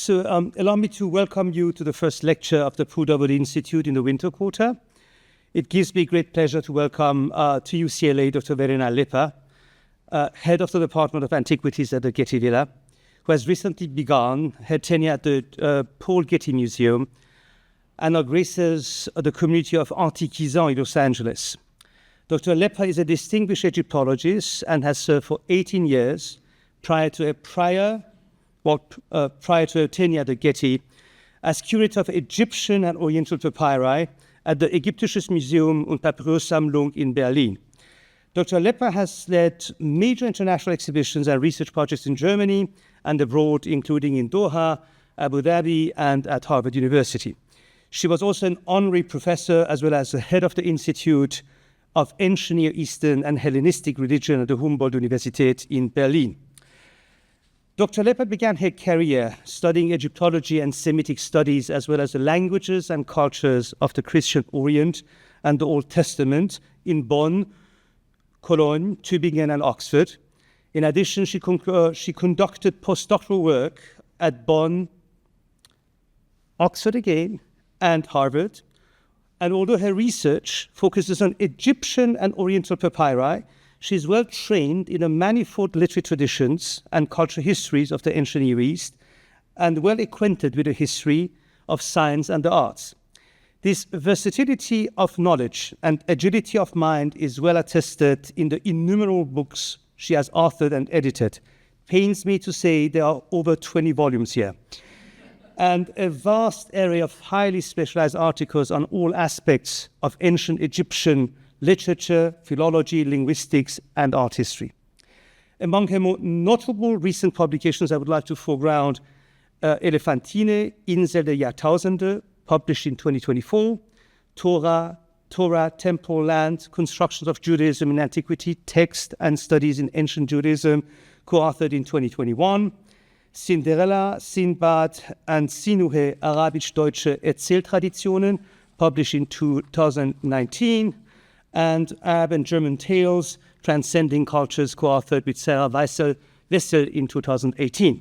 Allow me to welcome you to the first lecture of the Prudhomme Institute in the winter quarter. It gives me great pleasure to welcome to UCLA Dr. Verena Lepper, head of the Department of Antiquities at the Getty Villa, who has recently begun her tenure at the Paul Getty Museum and now graces the community of Antiquisants in Los Angeles. Dr. Lepper is a distinguished Egyptologist and has served for 18 years prior to her tenure at the Getty as curator of Egyptian and Oriental papyri at the Ägyptisches Museum und Papyrussammlung in Berlin. Dr. Lepper has led major international exhibitions and research projects in Germany and abroad, including in Doha, Abu Dhabi, and at Harvard University. She was also an honorary professor as well as the head of the Institute of Ancient Near Eastern and Hellenistic Religion at the Humboldt-Universität in Berlin. Dr. Lepper began her career studying Egyptology and Semitic studies, as well as the languages and cultures of the Christian Orient and the Old Testament in Bonn, Cologne, Tübingen, and Oxford. In addition, she conducted postdoctoral work at Bonn, Oxford again, and Harvard. And although her research focuses on Egyptian and Oriental papyri, she is well trained in the manifold literary traditions and cultural histories of the ancient Near East and well acquainted with the history of science and the arts. This versatility of knowledge and agility of mind is well attested in the innumerable books she has authored and edited. Pains me to say there are over 20 volumes here. And a vast area of highly specialized articles on all aspects of ancient Egyptian literature, philology, linguistics, and art history. Among her more notable recent publications, I would like to foreground Elephantine, Insel der Jahrtausende, published in 2024, Torah, Temple, Land, Constructions of Judaism in Antiquity, Text and Studies in Ancient Judaism, co-authored in 2021, Cinderella, Sinbad, and Sinuhe, Arabisch-Deutsche Erzähltraditionen, published in 2019, and Arab and German Tales, Transcending Cultures, co-authored with Sarah Wessel in 2018.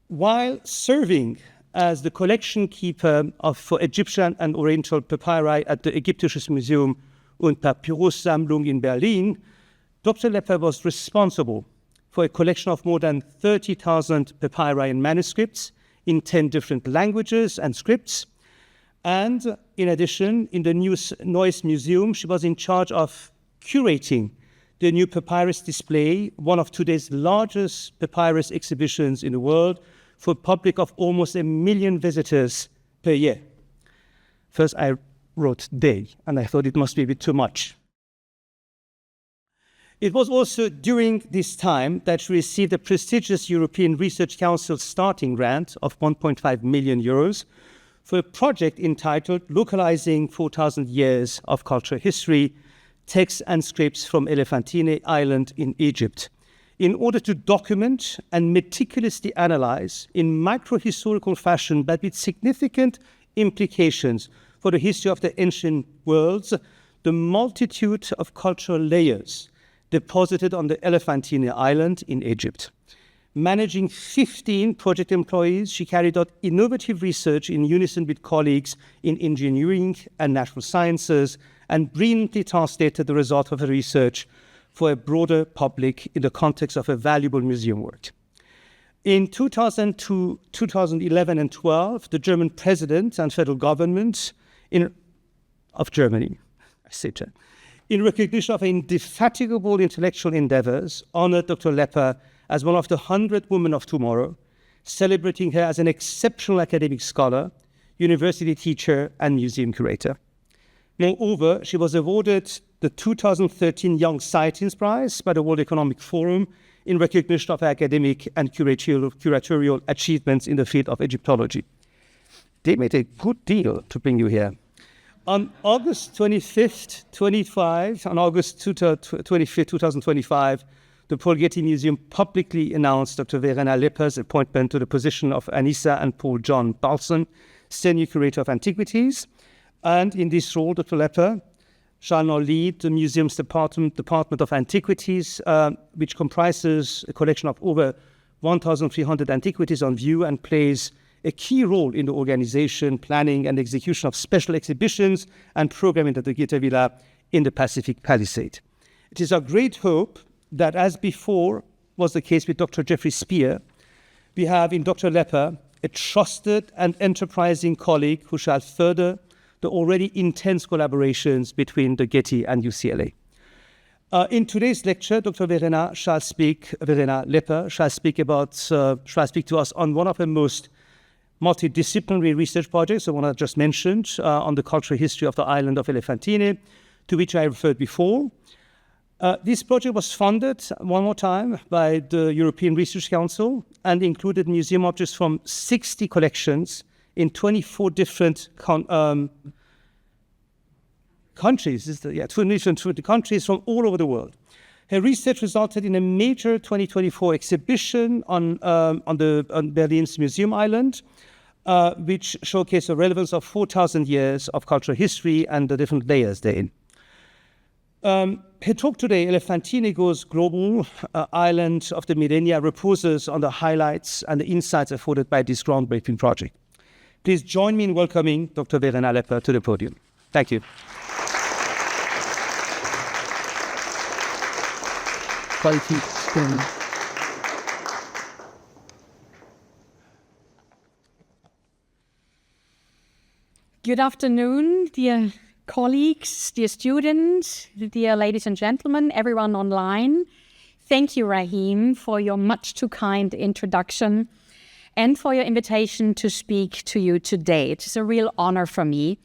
While serving as the collection keeper for Egyptian and Oriental papyri at the Ägyptisches Museum und Papyrussammlung in Berlin, Dr. Lepper was responsible for a collection of more than 30,000 papyri and manuscripts in 10 different languages and scripts. And in addition, in the Neues Museum, she was in charge of curating the new papyrus display, one of today's largest papyrus exhibitions in the world, for a public of almost 1 million visitors per year. First, I wrote day, and I thought it must be a bit too much. It was also during this time that she received a prestigious European Research Council starting grant of 1.5 million euros for a project entitled Localizing 4,000 Years of Cultural History, Texts and Scripts from Elephantine Island in Egypt, in order to document and meticulously analyze in micro-historical fashion, but with significant implications for the history of the ancient worlds, the multitude of cultural layers deposited on the Elephantine Island in Egypt. Managing 15 project employees, she carried out innovative research in unison with colleagues in engineering and natural sciences and brilliantly translated the result of her research for a broader public in the context of a valuable museum work. In 2011 and 12, the German president and federal government of Germany, in recognition of her indefatigable intellectual endeavors, honored Dr. Lepper as one of the 100 women of tomorrow, celebrating her as an exceptional academic scholar, university teacher, and museum curator. Moreover, she was awarded the 2013 Young Scientist Prize by the World Economic Forum in recognition of her academic and curatorial achievements in the field of Egyptology. They made a good deal to bring you here. On August 25th, 2025, the Paul Getty Museum publicly announced Dr. Verena Lepper's appointment to the position of Anissa and Paul John Balson, Senior Curator of Antiquities. And in this role, Dr. Lepper shall now lead the museum's Department of Antiquities, which comprises a collection of over 1,300 antiquities on view and plays a key role in the organization, planning, and execution of special exhibitions and programming at the Goethe Villa in the Pacific Palisade. It is our great hope that, as before was the case with Dr. Jeffrey Spear, we have in Dr. Lepper a trusted and enterprising colleague who shall further the already intense collaborations between the Getty and UCLA. In today's lecture, Dr. Verena Lepper shall speak to us on one of the most multidisciplinary research projects, the one I just mentioned, on the cultural history of the island of Elephantine, to which I referred before. This project was funded, one more time, by the European Research Council and included museum objects from 60 collections in 24 different countries, 20 countries from all over the world. Her research resulted in a major 2024 exhibition on Berlin's Mu-seum Island, which showcased the relevance of 4,000 years of cultural history and the different layers therein. Her talk today, Elephantine Goes Global, Island of the Millennia, reposes on the highlights and the insights afforded by this groundbreaking project. Please join me in welcoming Dr. Verena Lepper to the podium. Thank you. Good afternoon, dear colleagues, dear students, dear ladies and gentlemen, everyone online. Thank you, Rahim, for your much too kind introduction and for your invitation to speak to you today. It is a real honor for me.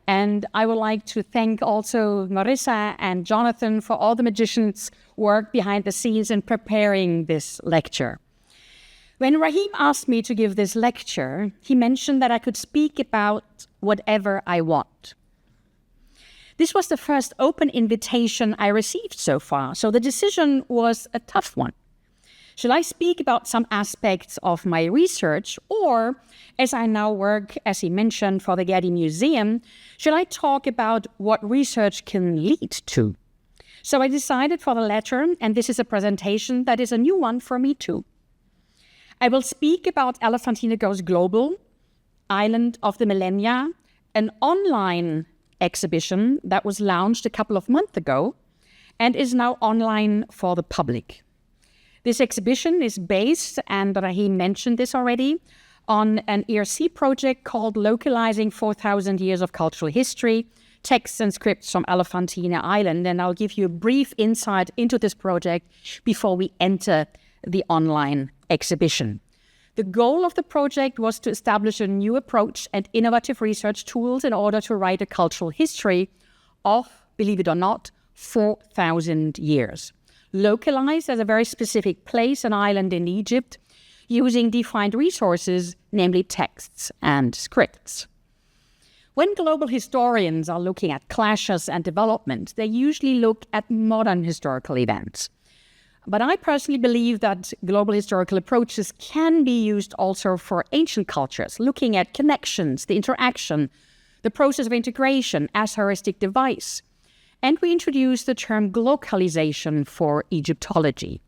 And I would like to thank also Marissa and Jonathan for all the magicians' work behind the scenes in preparing this lecture. When Rahim asked me to give this lecture, he mentioned that I could speak about whatever I want. This was the first open invitation I received so far, so the decision was a tough one. Shall I speak about some aspects of my research, or, as I now work, as he mentioned, for the Getty Museum, shall I talk about what research can lead to? So I decided for the latter, and this is a presentation that is a new one for me too. I will speak about Elephantine Goes Global, Island of the Millennia, an online exhibition that was launched a couple of months ago and is now online for the public. This exhibition is based, and Rahim mentioned this already, on an ERC project called Localizing 4,000 Years of Cultural History, Texts and Scripts from Elephantine Island. And I'll give you a brief insight into this project before we enter the online exhibition. The goal of the project was to establish a new approach and innovative research tools in order to write a cultural history of, believe it or not, 4,000 years. Localized as a very specific place, an island in Egypt, using defined resources, namely texts and scripts. When global historians are looking at clashes and development, they usually look at modern historical events. But I personally believe that global historical approaches can be used also for ancient cultures, looking at connections, the interaction, the process of integration as a heuristic device. And we introduced the term localization for Egyptology.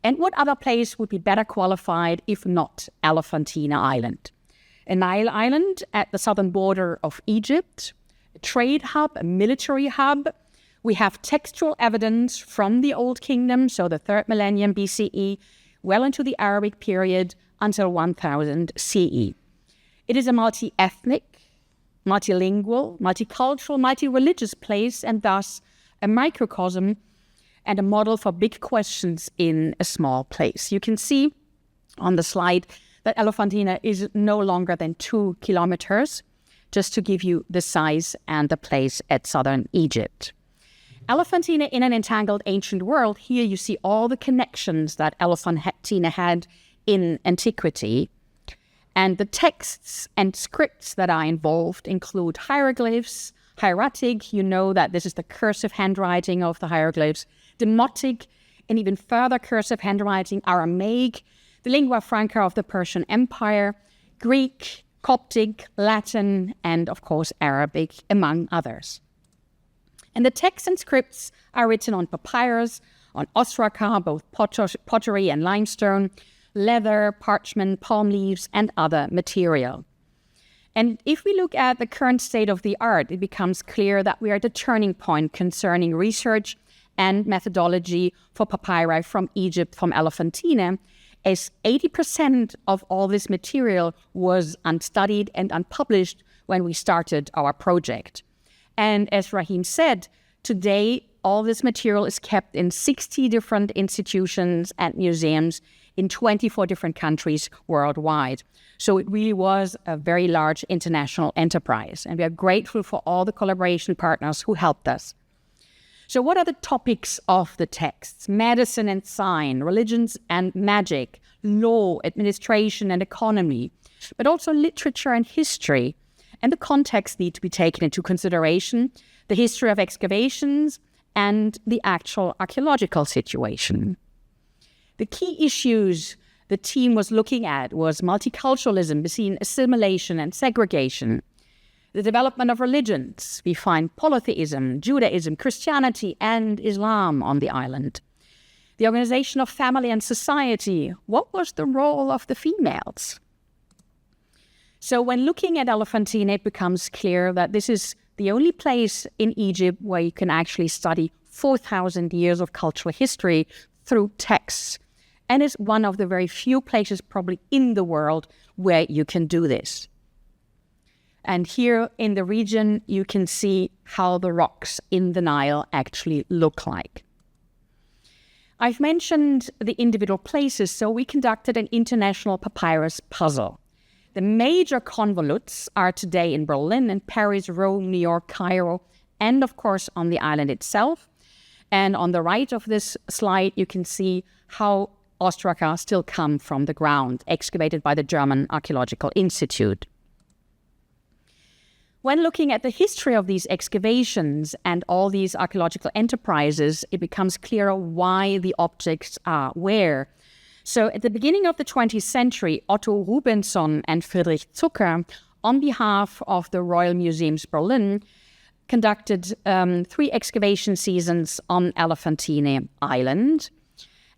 And what other place would be better qualified if not Elephantine Island? A Nile island at the southern border of Egypt, a trade hub, a military hub. We have textual evidence from the Old Kingdom, so the 3rd millennium BCE, well into the Arabic period until 1000 CE. It is a multi-ethnic, multilingual, multicultural, multi-religious place, and thus a microcosm and a model for big questions in a small place. You can see on the slide that Elephantine is no longer than 2 kilometers, just to give you the size and the place at southern Egypt. Elephantine in an entangled ancient world, here you see all the connections that Elephantine had in antiquity. And the texts and scripts that are involved include hieroglyphs, hieratic, you know that this is the cursive handwriting of the hieroglyphs, demotic, and even further cursive handwriting, Aramaic, the lingua franca of the Persian Empire, Greek, Coptic, Latin, and of course Arabic, among others. And the texts and scripts are written on papyrus, on ostraka, both pottery and limestone, leather, parchment, palm leaves, and other material. And if we look at the current state of the art, it becomes clear that we are at a turning point concerning research and methodology for papyri from Egypt, from Elephantine, as 80% of all this material was unstudied and unpublished when we started our project. And as Rahim said, today all this material is kept in 60 different institutions and museums in 24 different countries worldwide. So it really was a very large international enterprise, and we are grateful for all the collaboration partners who helped us. So what are the topics of the texts? Medicine and sign, religions and magic, law, administration and economy, but also literature and history. And the context need to be taken into consideration, the history of excavations and the actual archaeological situation. The key issues the team was looking at was multiculturalism between assimilation and segregation, the development of religions. We find polytheism, Judaism, Christianity, and Islam on the island. The organization of family and society. What was the role of the females? So when looking at Elephantine, it becomes clear that this is the only place in Egypt where you can actually study 4,000 years of cultural history through texts. And it's one of the very few places probably in the world where you can do this. And here in the region, you can see how the rocks in the Nile actually look like. I've mentioned the individual places, so we conducted an international papyrus puzzle. The major convolutes are today in Berlin and Paris, Rome, New York, Cairo, and of course on the island itself. And on the right of this slide, you can see how ostraka still come from the ground, excavated by the German Archaeological Institute. When looking at the history of these excavations and all these archaeological enterprises, it becomes clearer why the objects are where. So at the beginning of the 20th century, Otto Rubensson and Friedrich Zucker, on behalf of the Royal Museums Berlin, conducted 3 excavation seasons on Elephantine Island.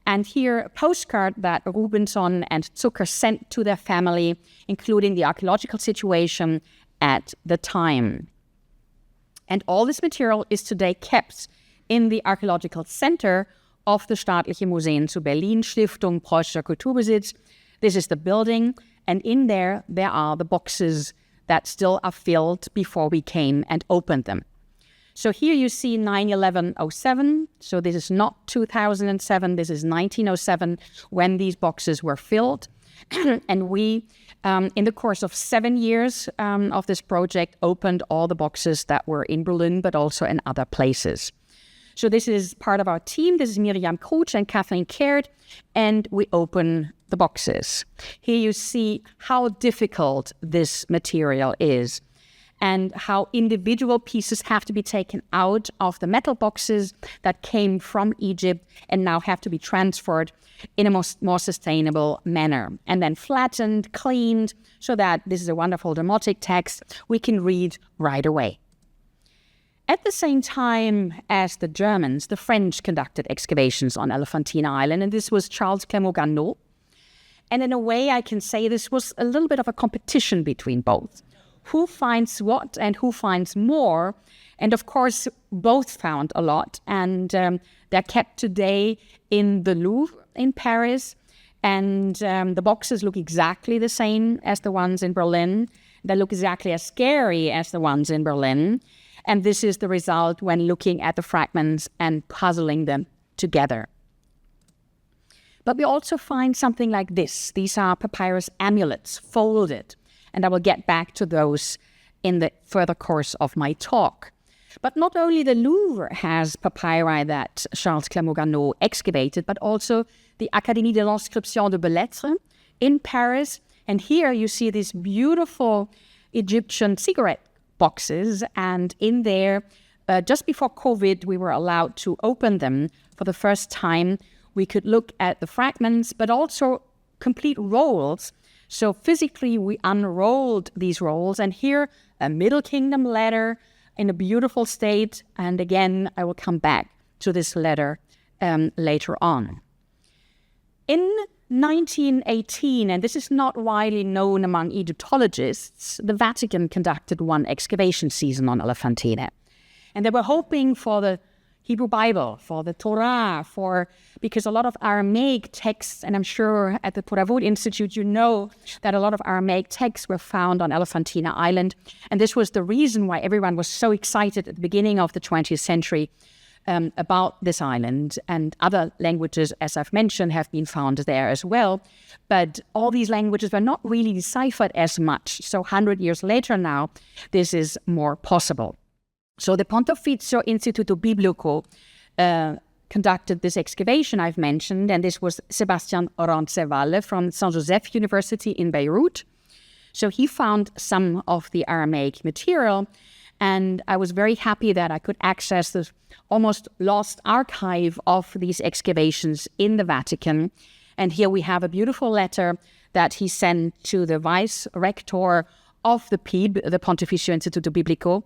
And here, a postcard that Rubensson and Zucker sent to their family, including the archaeological situation at the time. And all this material is today kept in the archaeological center of the Staatliche Museen zu Berlin, Stiftung Preußischer Kulturbesitz. This is the building, and in there are the boxes that still are filled before we came and opened them. So here you see 9/11/07. So this is not 2007, this is 1907 when these boxes were filled. And we, in the course of 7 years of this project, opened all the boxes that were in Berlin, but also in other places. So this is part of our team. This is Miriam Kruch and Kathleen Caird, and we open the boxes. Here you see how difficult this material is and how individual pieces have to be taken out of the metal boxes that came from Egypt and now have to be transferred in a more sustainable manner, and then flattened, cleaned, so that this is a wonderful demotic text we can read right away. At the same time as the Germans, the French conducted excavations on Elephantine Island, and this was Charles Clermont-Ganneau. And in a way, I can say this was a little bit of a competition between both. Who finds what and who finds more? And of course, both found a lot, and they're kept today in the Louvre in Paris. And the boxes look exactly the same as the ones in Berlin. They look exactly as scary as the ones in Berlin. And this is the result when looking at the fragments and puzzling them together. But we also find something like this. These are papyrus amulets, folded. And I will get back to those in the further course of my talk. But not only the Louvre has papyri that Charles Clermont-Ganneau excavated, but also the Académie de l'Inscription de Belles-Lettres in Paris. And here you see these beautiful Egyptian cigarette boxes. And in there, just before COVID, we were allowed to open them for the first time. We could look at the fragments, but also complete rolls. So physically, we unrolled these rolls. And here, a Middle Kingdom letter in a beautiful state. And again, I will come back to this letter later on. In 1918, and this is not widely known among Egyptologists, the Vatican conducted one excavation season on Elephantine. And they were hoping for the Hebrew Bible, for the Torah, because a lot of Aramaic texts, and I'm sure at the Puravut Institute you know that a lot of Aramaic texts were found on Elephantine Island. And this was the reason why everyone was so excited at the beginning of the 20th century about this island. And other languages, as I've mentioned, have been found there as well. But all these languages were not really deciphered as much. So 100 years later now, this is more possible. So the Pontificio Instituto Biblico conducted this excavation I've mentioned, and this was Sebastian Roncevalle from Saint Joseph University in Beirut. So he found some of the Aramaic material, and I was very happy that I could access the almost lost archive of these excavations in the Vatican. And here we have a beautiful letter that he sent to the vice rector of the PIB, the Pontificio Instituto Biblico,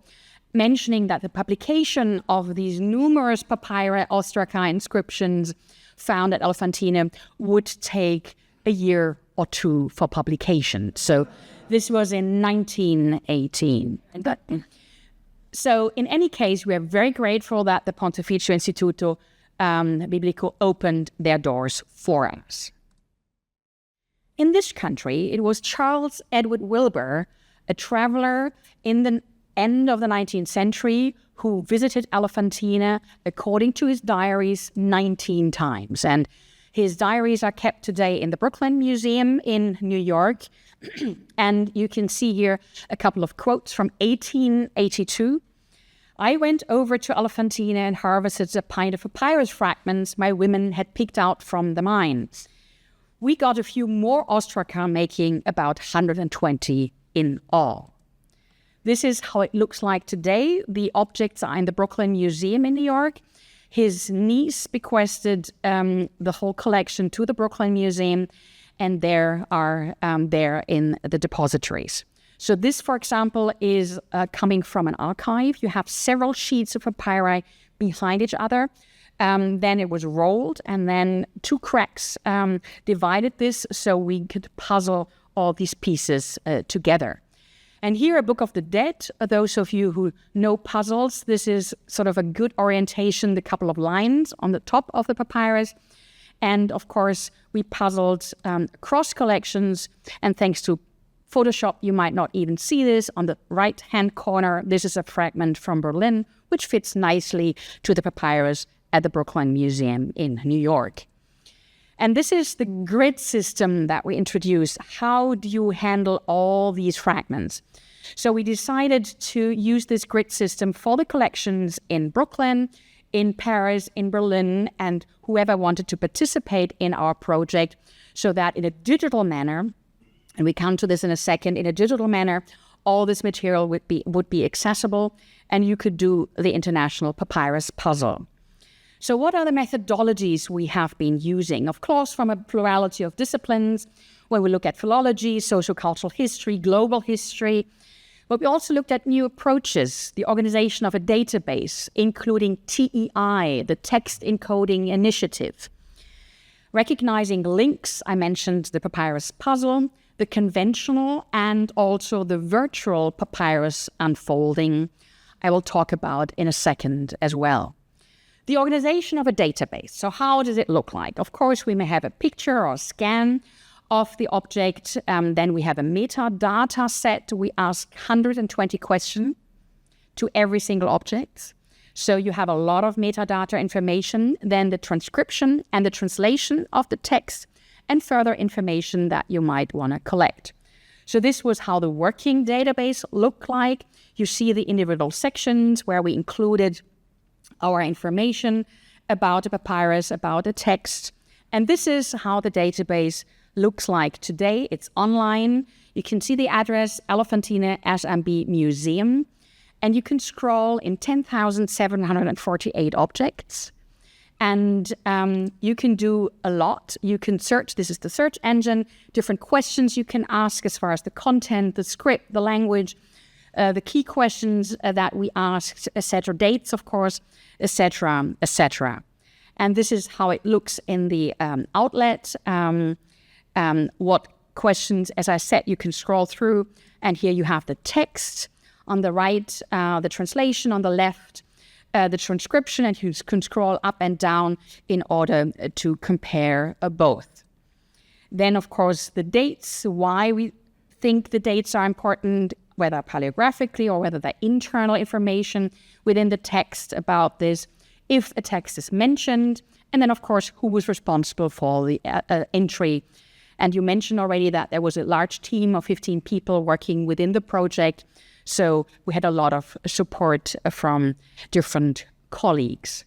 mentioning that the publication of these numerous papyri ostraka inscriptions found at Elephantine would take a year or two for publication. So this was in 1918. So in any case, we are very grateful that the Pontificio Instituto Biblico opened their doors for us. In this country, it was Charles Edward Wilbur, a traveler in the end of the 19th century, who visited Elephantine, according to his diaries, 19 times. And his diaries are kept today in the Brooklyn Museum in New York. And you can see here a couple of quotes from 1882. I went over to Elephantine and harvested a pint of papyrus fragments my women had picked out from the mines. We got a few more ostraka, making about 120 in all. This is how it looks like today. The objects are in the Brooklyn Museum in New York. His niece bequested the whole collection to the Brooklyn Museum, and there are there in the depositories. So this, for example, is coming from an archive. You have several sheets of papyri behind each other. Then it was rolled, and then two cracks divided this so we could puzzle all these pieces together. And here, a Book of the Dead. Those of you who know puzzles, this is sort of a good orientation, the couple of lines on the top of the papyrus. And of course, we puzzled cross collections. And thanks to Photoshop, you might not even see this. On the right-hand corner, this is a fragment from Berlin, which fits nicely to the papyrus at the Brooklyn Museum in New York. And this is the grid system that we introduced. How do you handle all these fragments? So we decided to use this grid system for the collections in Brooklyn, in Paris, in Berlin, and whoever wanted to participate in our project, so that in a digital manner, and we come to this in a second, in a digital manner, all this material would be accessible, and you could do the international papyrus puzzle. So what are the methodologies we have been using? Of course, from a plurality of disciplines, when we look at philology, sociocultural history, global history, but we also looked at new approaches, the organization of a database, including TEI, the Text Encoding Initiative. Recognizing links, I mentioned the papyrus puzzle, the conventional and also the virtual papyrus unfolding, I will talk about in a second as well. The organization of a database. So how does it look like? Of course, we may have a picture or a scan of the object. Then we have a metadata set. We ask 120 questions to every single object. So you have a lot of metadata information, then the transcription and the translation of the text, and further information that you might want to collect. So this was how the working database looked like. You see the individual sections where we included our information about a papyrus, about a text. And this is how the database looks like today. It's online. You can see the address, Elephantine SMB Museum, and you can scroll in 10,748 objects. And you can do a lot. You can search. This is the search engine. Different questions you can ask as far as the content, the script, the language, the key questions that we asked, etc. Dates, of course, etc., etc. And this is how it looks in the outlet. What questions, as I said, you can scroll through. And here you have the text on the right, the translation on the left, the transcription, and you can scroll up and down in order to compare both. Then, of course, the dates, why we think the dates are important, whether paleographically or whether they're internal information within the text about this, if a text is mentioned, and then, of course, who was responsible for the entry. And you mentioned already that there was a large team of 15 people working within the project, so we had a lot of support from different colleagues.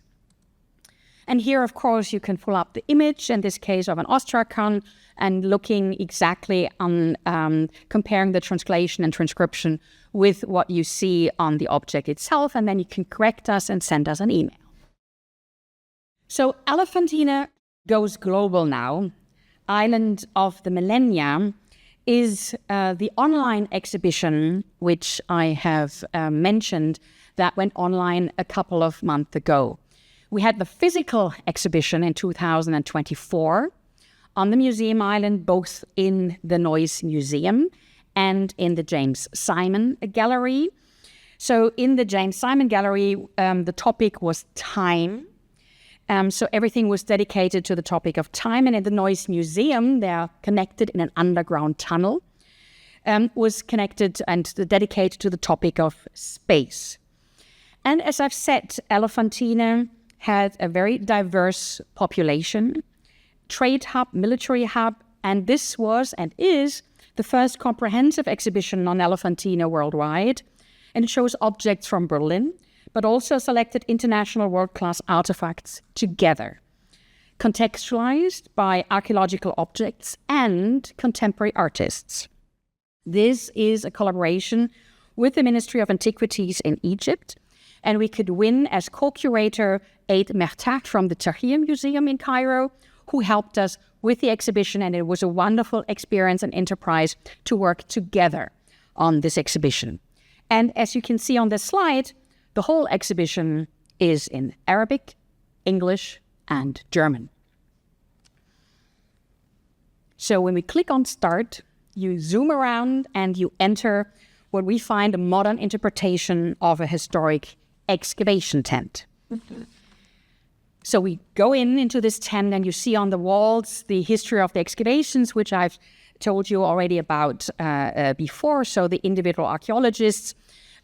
And here, of course, you can pull up the image, in this case of an ostrakon, and looking exactly on comparing the translation and transcription with what you see on the object itself, and then you can correct us and send us an email. So Elephantine Goes Global now, Island of the Millennia, is the online exhibition which I have mentioned that went online a couple of months ago. We had the physical exhibition in 2024 on the Museum Island, both in the NationalMuseums and in the James Simon Gallery. So in the James Simon Gallery, the topic was time. So everything was dedicated to the topic of time. And in the NationalMuseums, they are connected in an underground tunnel, was connected and dedicated to the topic of space. And as I've said, Elephantine had a very diverse population, trade hub, military hub, and this was and is the first comprehensive exhibition on Elephantine worldwide. And it shows objects from Berlin, but also selected international world-class artifacts together, contextualized by archaeological objects and contemporary artists. This is a collaboration with the Ministry of Antiquities in Egypt, and we could win as co-curator Eid Mertat from the Tahrir Museum in Cairo, who helped us with the exhibition, and it was a wonderful experience and enterprise to work together on this exhibition. And as you can see on this slide, the whole exhibition is in Arabic, English, and German. So when we click on Start, you zoom around and you enter what we find a modern interpretation of a historic excavation tent. So we go into this tent and you see on the walls the history of the excavations, which I've told you already about before. So the individual archaeologists,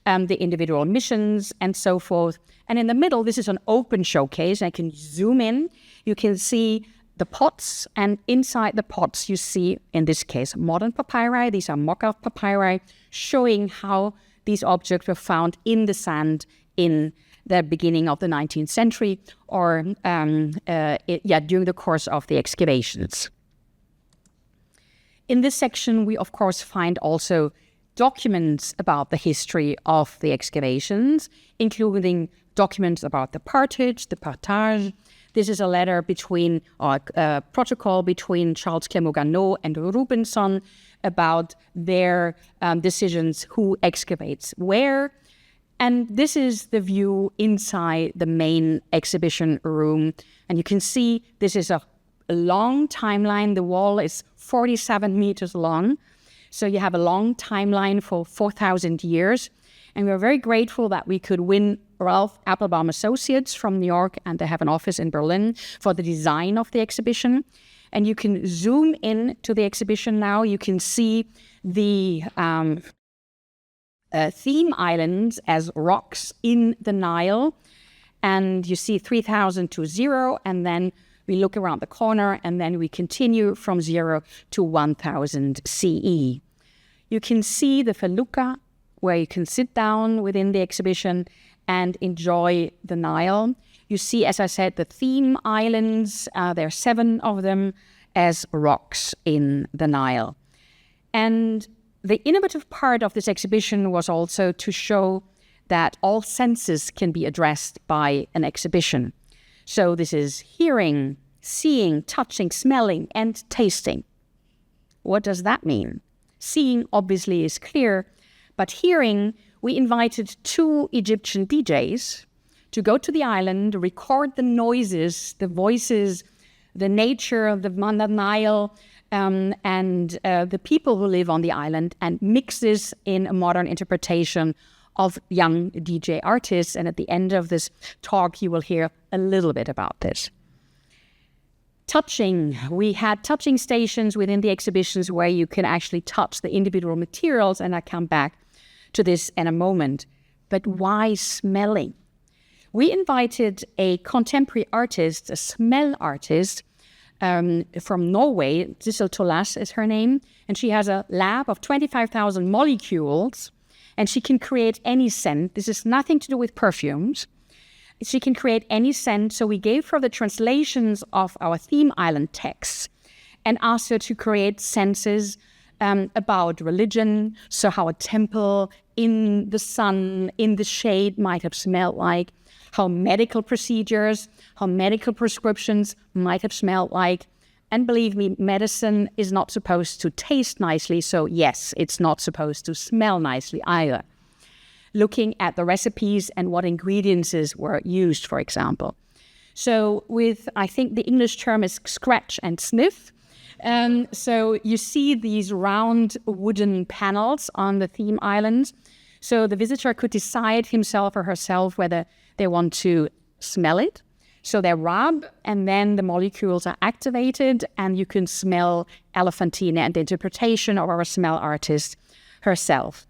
the individual missions, and so forth. And in the middle, this is an open showcase. I can zoom in. You can see the pots, and inside the pots, you see, in this case, modern papyri. These are mock-up papyri, showing how these objects were found in the sand in the beginning of the 19th century, or during the course of the excavations. In this section, we, of course, find also documents about the history of the excavations, including documents about the partage, the partage. This is a letter between, or a protocol between Charles Clermont-Ganneau and Robinson about their decisions, who excavates where. And this is the view inside the main exhibition room. And you can see this is a long timeline. The wall is 47 meters long. So you have a long timeline for 4,000 years. And we're very grateful that we could win Ralph Applebaum Associates from New York, and they have an office in Berlin, for the design of the exhibition. And you can zoom in to the exhibition now. You can see the theme islands as rocks in the Nile. And you see 3,000 to 0, and then we look around the corner, and then we continue from 0 to 1,000 CE. You can see the felucca, where you can sit down within the exhibition and enjoy the Nile. You see, as I said, the theme islands, there are 7 of them, as rocks in the Nile. And the innovative part of this exhibition was also to show that all senses can be addressed by an exhibition. So this is hearing, seeing, touching, smelling, and tasting. What does that mean? Seeing obviously is clear, but hearing, we invited 2 Egyptian DJs to go to the island, record the noises, the voices, the nature of the Nile, and the people who live on the island, and mix this in a modern interpretation of young DJ artists. And at the end of this talk, you will hear a little bit about this. Touching. We had touching stations within the exhibitions where you can actually touch the individual materials, and I come back to this in a moment. But why smelling? We invited a contemporary artist, a smell artist, from Norway. Sissel Tolas is her name, and she has a lab of 25,000 molecules, and she can create any scent. This is nothing to do with perfumes. She can create any scent, so we gave her the translations of our theme island texts and asked her to create senses about religion, so how a temple in the sun, in the shade might have smelled like, how medical procedures, how medical prescriptions might have smelled like. And believe me, medicine is not supposed to taste nicely, so yes, it's not supposed to smell nicely either. Looking at the recipes and what ingredients were used, for example. So with, I think the English term is scratch and sniff. So you see these round wooden panels on the theme islands. So the visitor could decide himself or herself whether they want to smell it. So they rub, and then the molecules are activated, and you can smell Elephantine and the interpretation of our smell artist herself.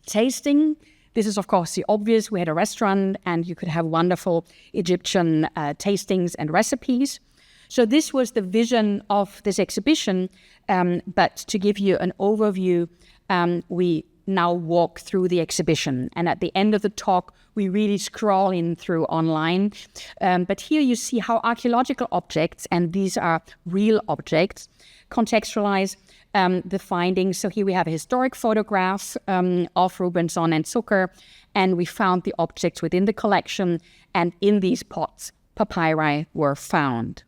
Tasting. This is, of course, the obvious. We had a restaurant, and you could have wonderful Egyptian tastings and recipes. So this was the vision of this exhibition. But to give you an overview, we now walk through the exhibition. And at the end of the talk, we really scroll in through online. But here you see how archaeological objects, and these are real objects, contextualize the findings. So here we have a historic photograph of Rubinson and Zucker, and we found the objects within the collection, and in these pots, papyri were found.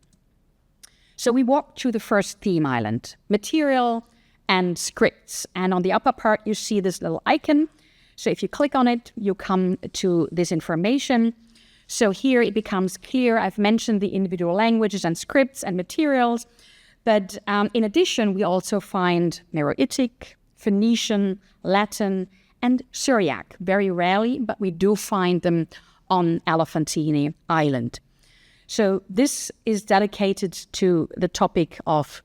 So we walked to the first theme island, material and scripts. And on the upper part, you see this little icon. So if you click on it, you come to this information. So here it becomes clear. I've mentioned the individual languages and scripts and materials. But in addition, we also find Meroitic, Phoenician, Latin, and Syriac. Very rarely, but we do find them on Elephantine Island. So this is dedicated to the topic of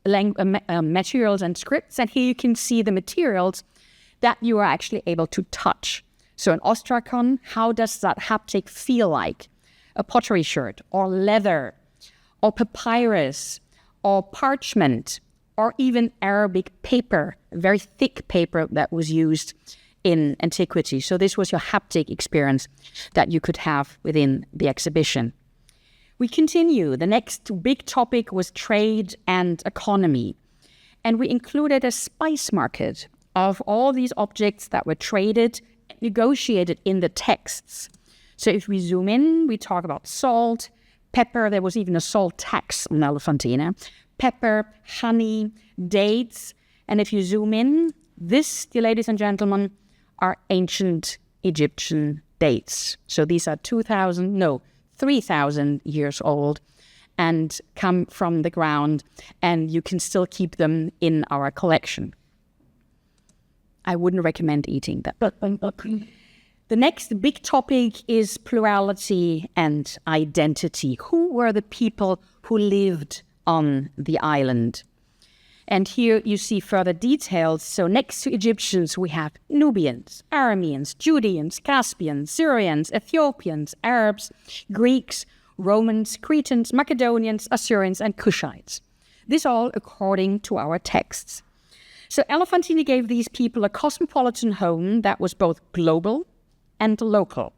materials and scripts. And here you can see the materials that you are actually able to touch. So an ostrakon, how does that haptic feel like? A pottery sherd, or leather, or papyrus, or parchment, or even Arabic paper, very thick paper that was used in antiquity. So this was your haptic experience that you could have within the exhibition. We continue. The next big topic was trade and economy. And we included a spice market of all these objects that were traded and negotiated in the texts. So if we zoom in, we talk about salt, pepper. There was even a salt tax on Elephantine. Pepper, honey, dates. And if you zoom in, this, dear ladies and gentlemen, are ancient Egyptian dates. So these are 3,000 years old and come from the ground, and you can still keep them in our collection. I wouldn't recommend eating that. The next big topic is plurality and identity. Who were the people who lived on the island? And here you see further details. So next to Egyptians, we have Nubians, Arameans, Judeans, Caspians, Syrians, Ethiopians, Arabs, Greeks, Romans, Cretans, Macedonians, Assyrians, and Cushites. This all according to our texts. So Elephantine gave these people a cosmopolitan home that was both global and local.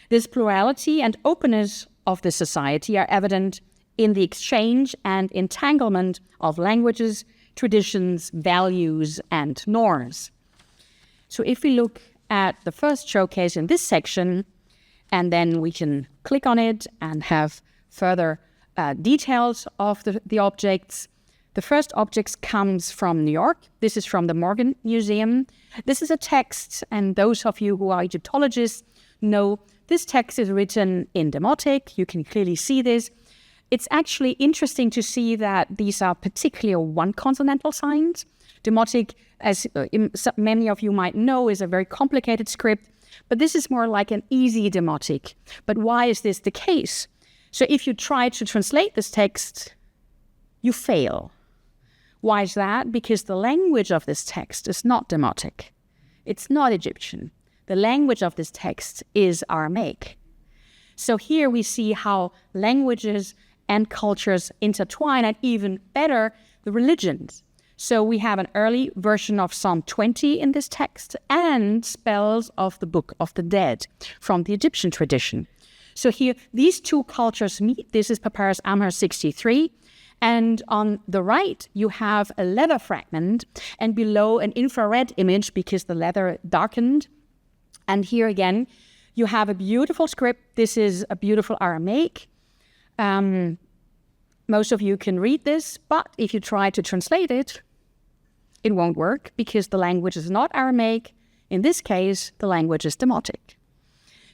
This plurality and openness of the society are evident in the exchange and entanglement of languages, traditions, values, and norms. So if we look at the first showcase in this section, and then we can click on it and have further details of the objects. The first objects comes from New York. This is from the Morgan Museum. This is a text, and those of you who are Egyptologists know this text is written in Demotic. You can clearly see this. It's actually interesting to see that these are particularly one consonantal signs. Demotic, as many of you might know, is a very complicated script, but this is more like an easy Demotic. But why is this the case? So if you try to translate this text, you fail. Why is that? Because the language of this text is not Demotic. It's not Egyptian. The language of this text is Aramaic. So here we see how languages and cultures intertwine, and even better, the religions. So we have an early version of Psalm 20 in this text and spells of the Book of the Dead from the Egyptian tradition. So here, these two cultures meet. This is Papyrus Amher 63. And on the right, you have a leather fragment, and below an infrared image because the leather darkened. And here again, you have a beautiful script. This is a beautiful Aramaic. Most of you can read this, but if you try to translate it, it won't work because the language is not Aramaic. In this case, the language is Demotic.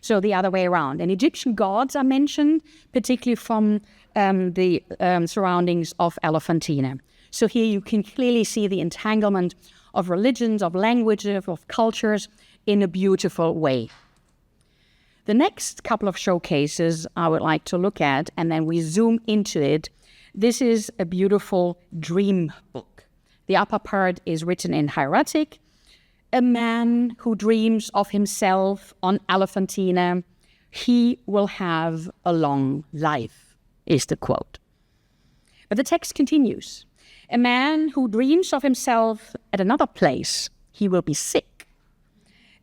So the other way around. And Egyptian gods are mentioned, particularly from the surroundings of Elephantine. So here you can clearly see the entanglement of religions, of languages, of cultures in a beautiful way. The next couple of showcases I would like to look at, and then we zoom into it. This is a beautiful dream book. The upper part is written in Hieratic. A man who dreams of himself on Elephantine, he will have a long life, is the quote. But the text continues. A man who dreams of himself at another place, he will be sick.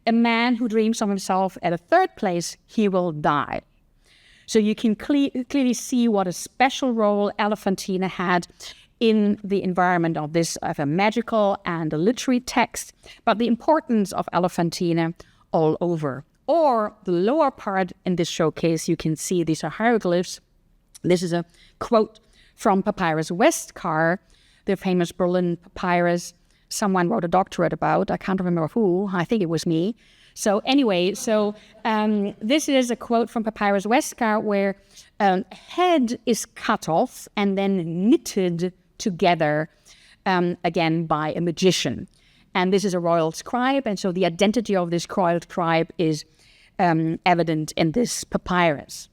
A man who dreams of himself at a third place, he will die. So you can clearly see what a special role Elephantine had in the environment of this, of a magical and a literary text, but the importance of Elephantine all over. Or the lower part in this showcase, you can see these are hieroglyphs. This is a quote from Papyrus Westcar, the famous Berlin papyrus someone wrote a doctorate about. I can't remember who. I think it was me. So anyway, this is a quote from Papyrus Westcar where head is cut off and then knitted together again by a magician. And this is a royal scribe, and so the identity of this royal scribe is evident in this papyrus.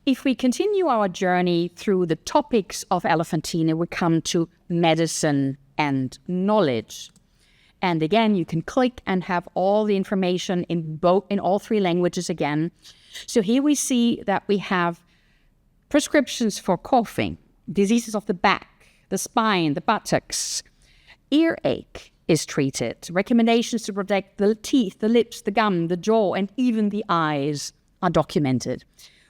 If we continue our journey through the topics of Elephantine, we come to medicine and knowledge. And again, you can click and have all the information in all three languages again. So here we see that we have prescriptions for coughing, diseases of the back, the spine, the buttocks. Earache is treated. Recommendations to protect the teeth, the lips, the gum, the jaw, and even the eyes are documented.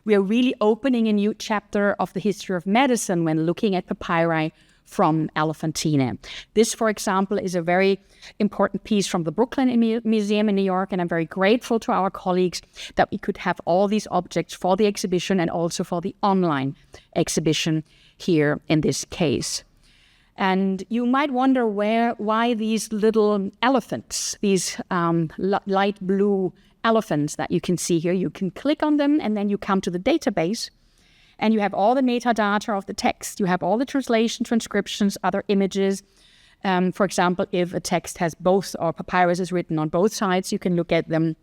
We are really opening a new chapter of the history of medicine when looking at papyri from Elephantine. This, for example, is a very important piece from the Brooklyn Museum in New York, and I'm very grateful to our colleagues that we could have all these objects for the exhibition and also for the online exhibition here in this case. And you might wonder why these little elephants, these light blue elephants that you can see here. You can click on them and then you come to the database and you have all the metadata of the text. You have all the translation, transcriptions, other images. For example, if a text has both or papyrus is written on both sides, you can look at them.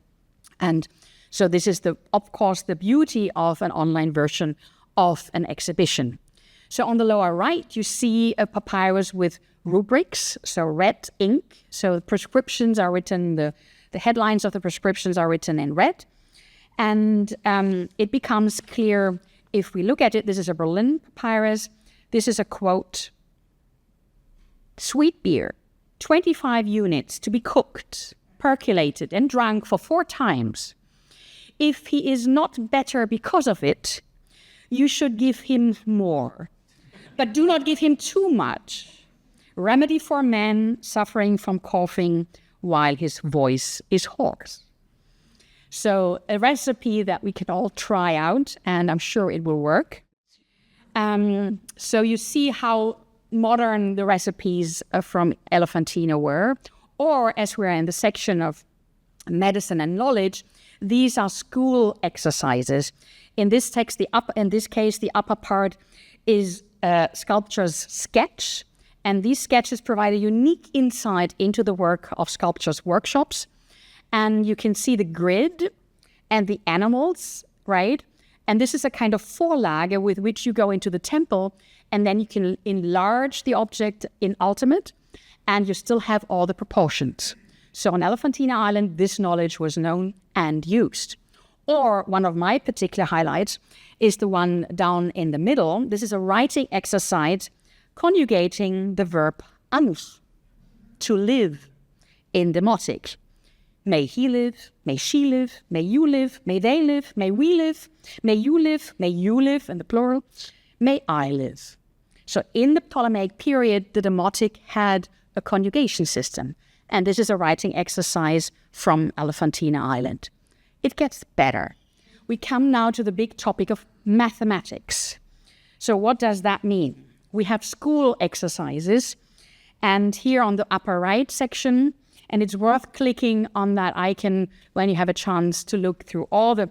And so this is, of course, the beauty of an online version of an exhibition. So on the lower right, you see a papyrus with rubrics, so red ink. So the prescriptions are written, the headlines of the prescriptions are written in red. And it becomes clear if we look at it. This is a Berlin papyrus. This is a quote. Sweet beer, 25 units to be cooked, percolated and drunk for 4 times. If he is not better because of it, you should give him more. But do not give him too much. Remedy for man suffering from coughing while his voice is hoarse. So a recipe that we can all try out, and I'm sure it will work. So you see how modern the recipes from Elephantine were, or as we're in the section of medicine and knowledge, These are school exercises. In this text, the upper part is sculpture's sketch, and these sketches provide a unique insight into the work of sculptures' workshops. And you can see the grid and the animals, right? And this is a kind of Vorlage with which you go into the temple, and then you can enlarge the object in ultimate, and you still have all the proportions. So on Elephantine Island, this knowledge was known and used. Or one of my particular highlights is the one down in the middle. This is a writing exercise conjugating the verb anus, to live, in demotic. May he live, may she live, may you live, may they live, may we live, may you live, in the plural, may I live. So in the Ptolemaic period, the demotic had a conjugation system, and this is a writing exercise from Elephantine Island. It gets better. We come now to the big topic of mathematics. So what does that mean? We have school exercises, and here on the upper right section, and it's worth clicking on that icon when you have a chance to look through all the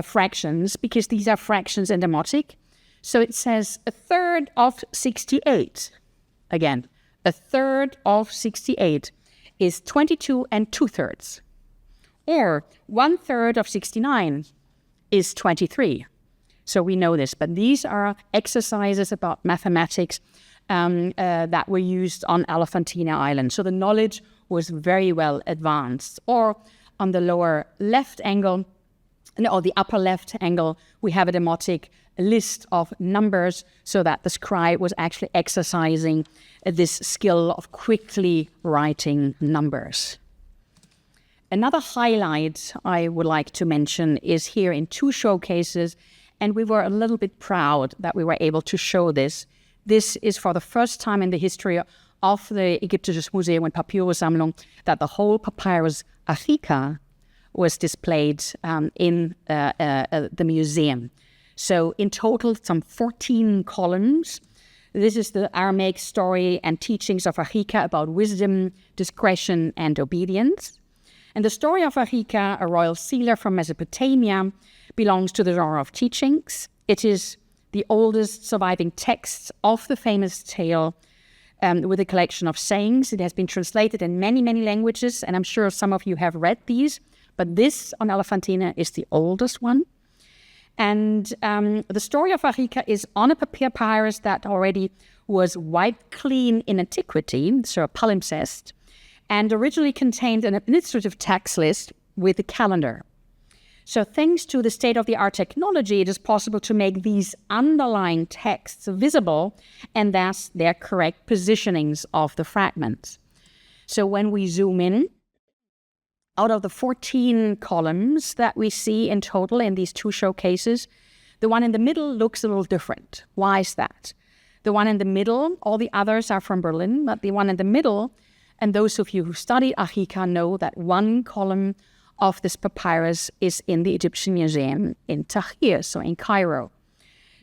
fractions, because these are fractions in demotic. So it says 1/3 of 68. Again, 1/3 of 68 is 22 2/3. Or 1/3 of 69 is 23. So we know this, but these are exercises about mathematics that were used on Elephantine Island. So the knowledge was very well advanced. Or on the lower left angle, or the upper left angle, we have a demotic list of numbers so that the scribe was actually exercising this skill of quickly writing numbers. Another highlight I would like to mention is here in 2 showcases, and we were a little bit proud that we were able to show this. This is for the first time in the history of the Ägyptisches Museum und Papyrussammlung that the whole papyrus Arica was displayed in the museum. So in total, some 14 columns. This is the Aramaic story and teachings of Arica about wisdom, discretion, and obedience. And the story of Arica, a royal sealer from Mesopotamia, belongs to the genre of teachings. It is the oldest surviving text of the famous tale with a collection of sayings. It has been translated in many, many languages, and I'm sure some of you have read these, but this on Elephantine is the oldest one. And the story of Arica is on a papyrus that already was wiped clean in antiquity, so a palimpsest, and originally contained an administrative tax list with a calendar. So thanks to the state-of-the-art technology, it is possible to make these underlying texts visible and thus their correct positionings of the fragments. So when we zoom in, out of the 14 columns that we see in total in these 2 showcases, the one in the middle looks a little different. Why is that? The one in the middle, all the others are from Berlin, but the one in the middle, and those of you who studied Arica know that one column of this papyrus is in the Egyptian Museum in Tahrir, so in Cairo.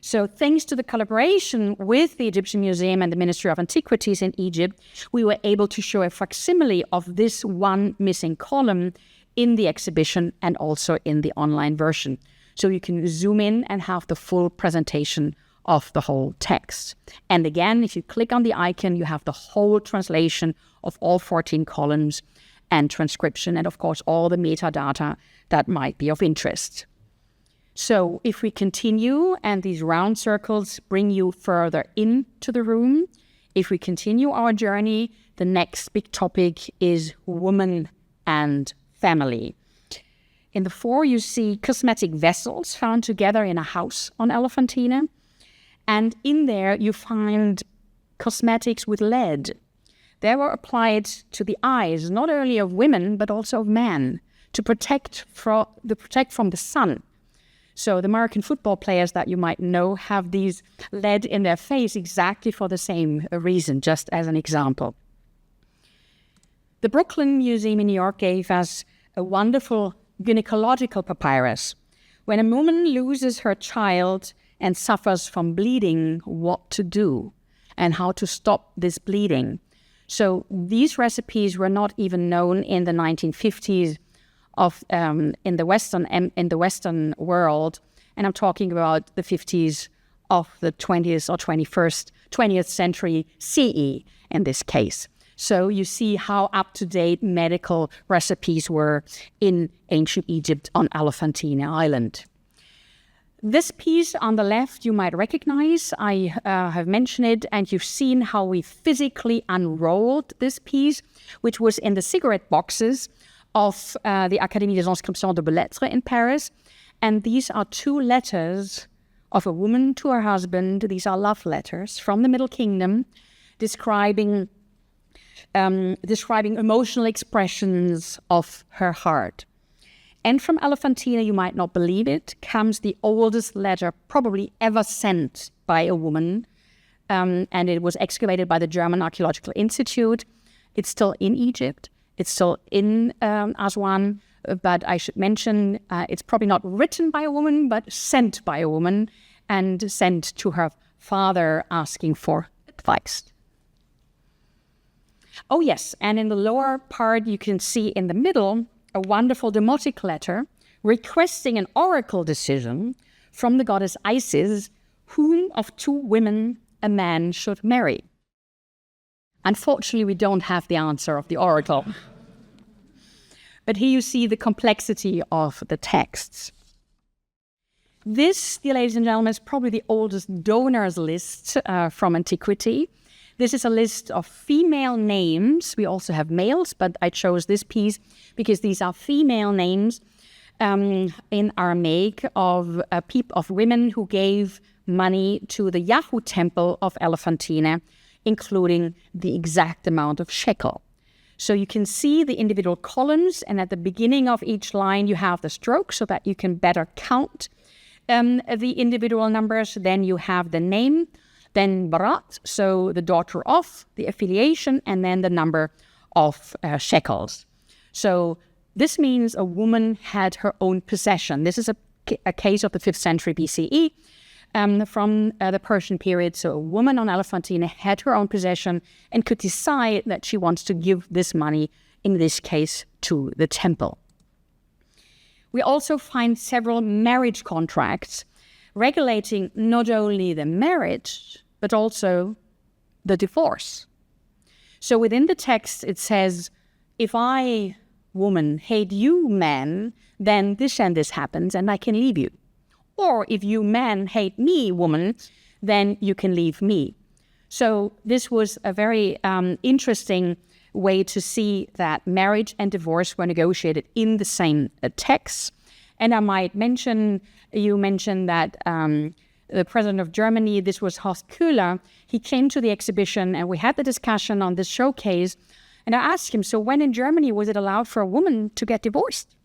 So thanks to the collaboration with the Egyptian Museum and the Ministry of Antiquities in Egypt, we were able to show a facsimile of this one missing column in the exhibition and also in the online version. So you can zoom in and have the full presentation of the whole text. And again, if you click on the icon, you have the whole translation of all 14 columns and transcription, and of course, all the metadata that might be of interest. So if we continue, and these round circles bring you further into the room, if we continue our journey, the next big topic is woman and family. In the 4, you see cosmetic vessels found together in a house on Elephantine. And in there, you find cosmetics with lead. They were applied to the eyes, not only of women, but also of men, to protect from the sun. So the American football players that you might know have these lead in their face exactly for the same reason, just as an example. The Brooklyn Museum in New York gave us a wonderful gynecological papyrus. When a woman loses her child and suffers from bleeding, what to do and how to stop this bleeding. So these recipes were not even known in the 1950s of in the Western world, and I'm talking about the 50s of the 20th or 20th century CE in this case. So you see how up-to-date medical recipes were in ancient Egypt on Elephantine Island. This piece on the left you might recognize. I have mentioned it, and you've seen how we physically unrolled this piece, which was in the cigarette boxes of the Académie des Inscriptions de Belles-Lettres in Paris. And these are 2 letters of a woman to her husband. These are love letters from the Middle Kingdom, describing emotional expressions of her heart. And from Elephantine, you might not believe it, comes the oldest letter probably ever sent by a woman. And it was excavated by the German Archaeological Institute. It's still in Egypt. It's still in Aswan. But I should mention, it's probably not written by a woman, but sent by a woman, and sent to her father asking for advice. Oh yes, and in the lower part, you can see in the middle a wonderful demotic letter requesting an oracle decision from the goddess Isis, whom of 2 women a man should marry. Unfortunately, we don't have the answer of the oracle. But here you see the complexity of the texts. This, dear ladies and gentlemen, is probably the oldest donors list from antiquity. This is a list of female names. We also have males, but I chose this piece because these are female names in Aramaic of women who gave money to the Yahoo temple of Elephantine, including the exact amount of shekel. So you can see the individual columns, and at the beginning of each line you have the stroke so that you can better count the individual numbers. Then you have the name, then Barat, so the daughter of, the affiliation, and then the number of shekels. So this means a woman had her own possession. This is a case of the 5th century BCE from the Persian period. So a woman on Elephantine had her own possession and could decide that she wants to give this money, in this case, to the temple. We also find several marriage contracts regulating not only the marriage, but also the divorce. So within the text, it says, if I, woman, hate you, man, then this and this happens and I can leave you. Or if you, man, hate me, woman, then you can leave me. So this was a very interesting way to see that marriage and divorce were negotiated in the same text. And I might mention, you mentioned that the president of Germany, this was Horst Köhler, he came to the exhibition and we had the discussion on this showcase. And I asked him, so when in Germany was it allowed for a woman to get divorced?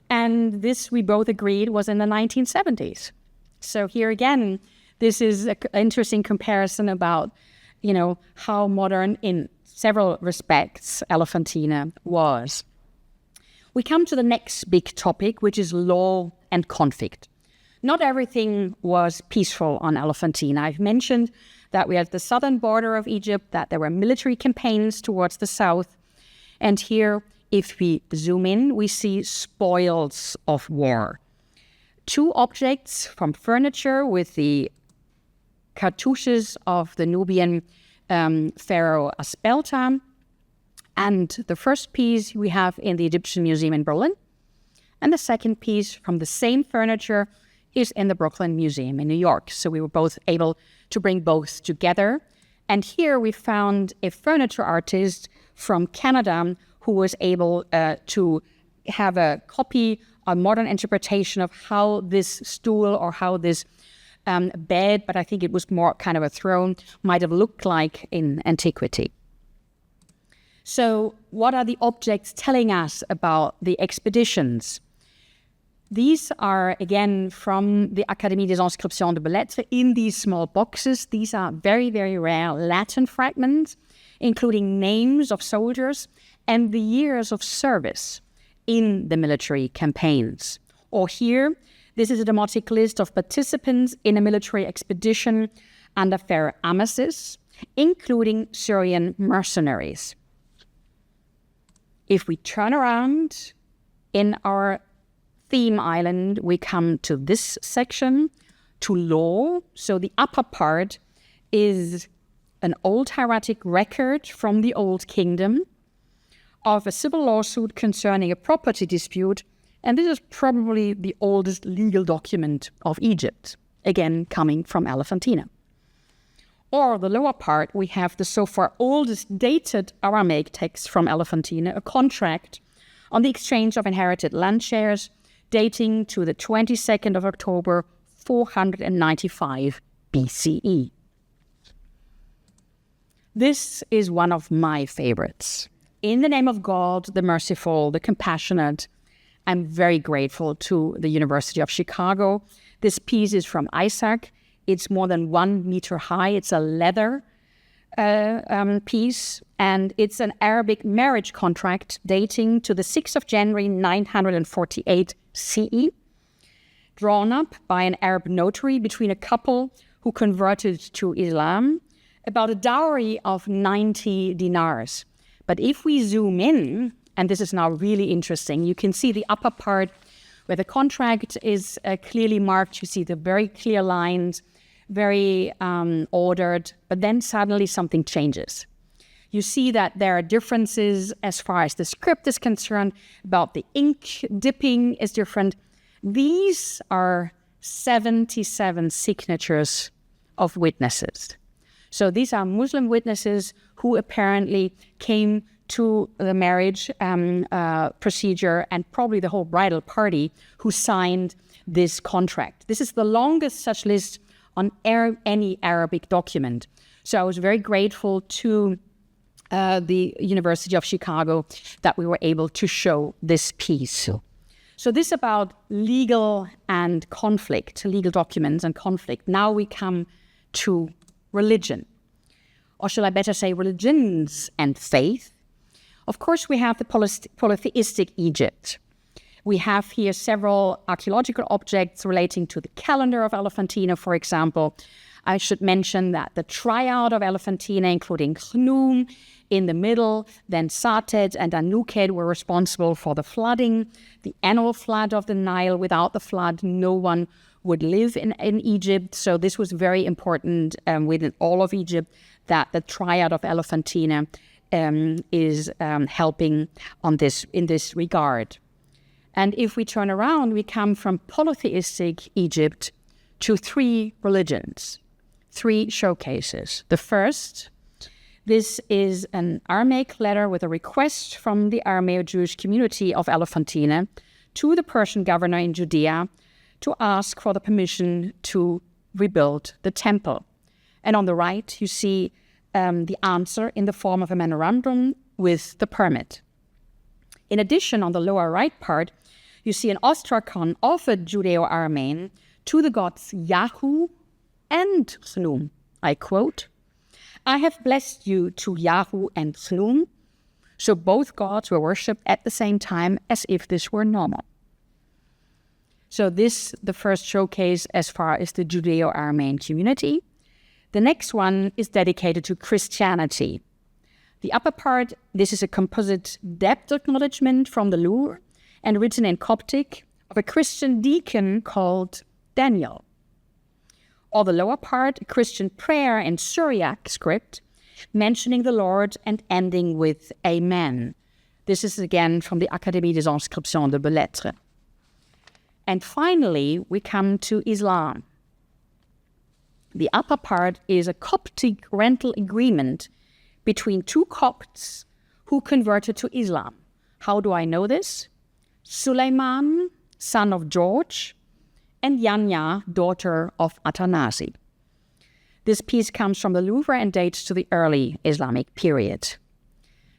And this, we both agreed, was in the 1970s. So here again, this is an interesting comparison about, how modern in several respects Elephantine was. We come to the next big topic, which is law and conflict. Not everything was peaceful on Elephantine. I've mentioned that we had the southern border of Egypt, that there were military campaigns towards the south. And here, if we zoom in, we see spoils of war. 2 objects from furniture with the cartouches of the Nubian pharaoh Aspelta. And the first piece we have in the Egyptian Museum in Berlin. And the second piece from the same furniture is in the Brooklyn Museum in New York. So we were both able to bring both together. And here we found a furniture artist from Canada who was able to have a copy, a modern interpretation of how this stool or how this bed, but I think it was more kind of a throne, might have looked like in antiquity. So what are the objects telling us about the expeditions? These are, again, from the Académie des Inscriptions de Belles-Lettres in these small boxes. These are very, very rare Latin fragments, including names of soldiers and the years of service in the military campaigns. Or here, this is a demotic list of participants in a military expedition under Pharaoh Amasis, including Syrian mercenaries. If we turn around, In our theme island, we come to this section, to law. So the upper part is an old hieratic record from the Old Kingdom of a civil lawsuit concerning a property dispute, and this is probably the oldest legal document of Egypt, again coming from Elephantine. Or the lower part, we have the so far oldest dated Aramaic text from Elephantine, a contract on the exchange of inherited land shares dating to the 22nd of October, 495 BCE. This is one of my favorites. In the name of God, the merciful, the compassionate, I'm very grateful to the University of Chicago. This piece is from Isaac. It's more than 1 meter high. It's a leather piece, and it's an Arabic marriage contract dating to the 6th of January, 948 CE, drawn up by an Arab notary between a couple who converted to Islam, about a dowry of 90 dinars. But if we zoom in, and this is now really interesting, you can see the upper part where the contract is clearly marked. You see the very clear lines, very ordered, but then suddenly something changes. You see that there are differences as far as the script is concerned, about the ink dipping is different. These are 77 signatures of witnesses. So these are Muslim witnesses who apparently came to the marriage procedure, and probably the whole bridal party who signed this contract. This is the longest such list on any Arabic document. So I was very grateful to the University of Chicago that we were able to show this piece. So this about legal and conflict, legal documents and conflict. Now we come to religion, or shall I better say religions and faith. Of course, we have the polytheistic Egypt. We have here several archaeological objects relating to the calendar of Elephantine, for example. I should mention that the triad of Elephantine, including Khnum in the middle, then Satet and Anuket were responsible for the flooding, the annual flood of the Nile. Without the flood, no one would live in Egypt. So this was very important within all of Egypt, that the triad of Elephantine is helping on this in this regard. And if we turn around, we come from polytheistic Egypt to 3 religions, 3 showcases. The first, this is an Aramaic letter with a request from the Aramaic Jewish community of Elephantine to the Persian governor in Judea to ask for the permission to rebuild the temple. And on the right, you see the answer in the form of a memorandum with the permit. In addition, on the lower right part, you see an ostrakon of a Judeo-Aramean to the gods Yahu and Khnum. I quote, "I have blessed you to Yahu and Khnum." So both gods were worshipped at the same time, as if this were normal. So this, the first showcase as far as the Judeo-Aramean community. The next one is dedicated to Christianity. The upper part, this is a composite debt acknowledgement from the Louvre and written in Coptic of a Christian deacon called Daniel. Or the lower part, a Christian prayer in Syriac script, mentioning the Lord and ending with Amen. This is again from the Académie des Inscriptions de Belles-Lettres. And finally, we come to Islam. The upper part is a Coptic rental agreement between 2 Copts who converted to Islam. How do I know this? Suleiman, son of George, and Yanya, daughter of Atanasi. This piece comes from the Louvre and dates to the early Islamic period.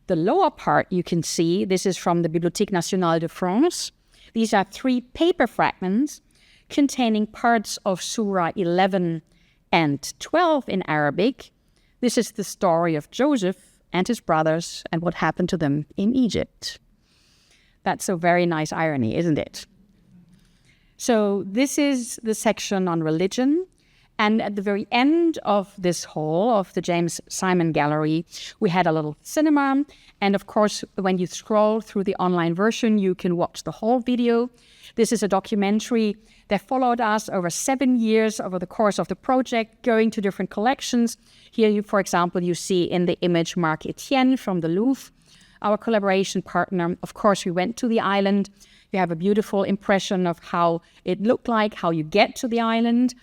The lower part you can see, this is from the Bibliothèque Nationale de France. These are 3 paper fragments containing parts of Surah 11 and 12 in Arabic. This is the story of Joseph and his brothers and what happened to them in Egypt. That's a very nice irony, isn't it? So this is the section on religion. And at the very end of this hall of the James Simon Gallery, we had a little cinema. And of course, when you scroll through the online version, you can watch the whole video. This is a documentary that followed us over 7 years over the course of the project, going to different collections. Here, for example, you see in the image Marc Etienne from the Louvre, our collaboration partner. Of course, we went to the island. You have a beautiful impression of how it looked like, how you get to the island.